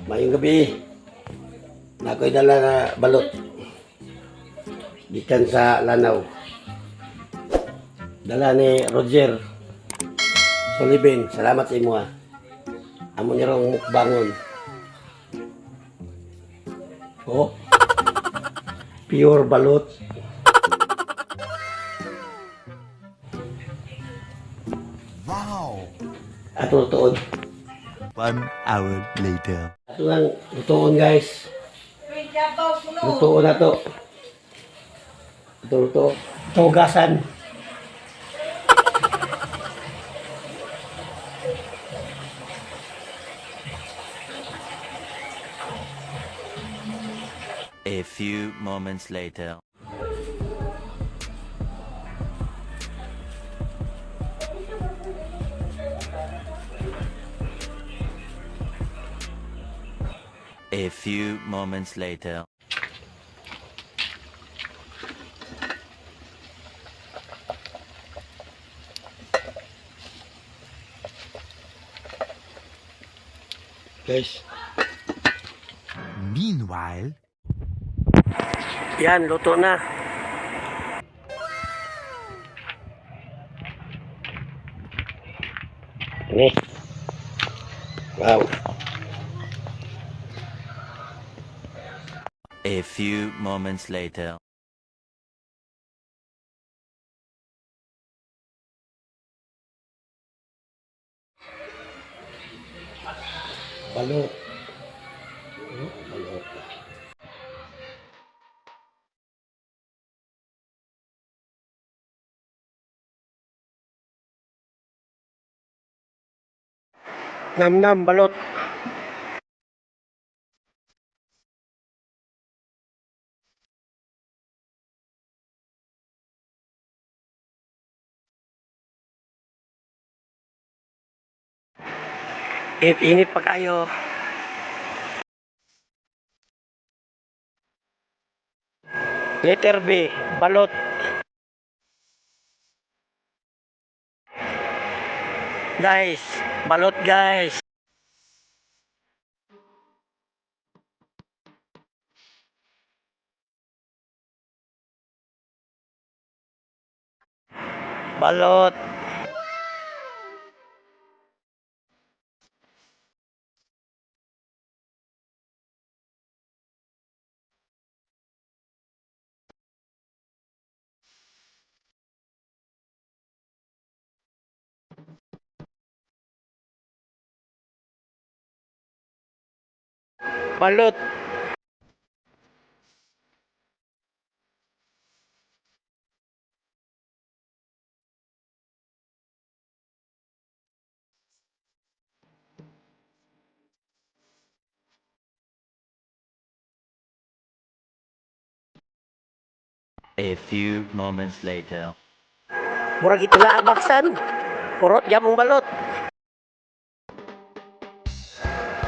Mayong gabi. Nako'y dala na balot. Gikan sa Lanao. Dala ni Roger Sullivan. Salamat sa imo ha. Amo niya rong mukbangon. Oh. Pure balot. Wow! Ato tuod. 1 hour later. Ato lang lutoon guys. Lutoon na to. Ito luto. Tugasan. A few moments later. A few moments later. Guys. Meanwhile, Yan, luto na. Ini. Wow. A few moments later. Balot. Balot. Nam-nam balot. Init pa kayo. Letter B, balot. Guys, balot guys. Balot. Balot. A few moments later. Murag ito na abaksan. Purot jamong balot.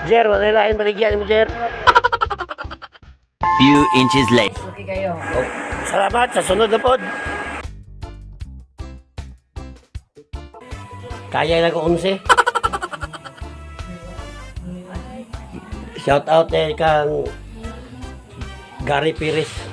Jer, wala lain baligyan mo, Jer. Few inches later. Salamat sa sunod na pod. Kaya na ko 11. Shout out kang Gary Pires.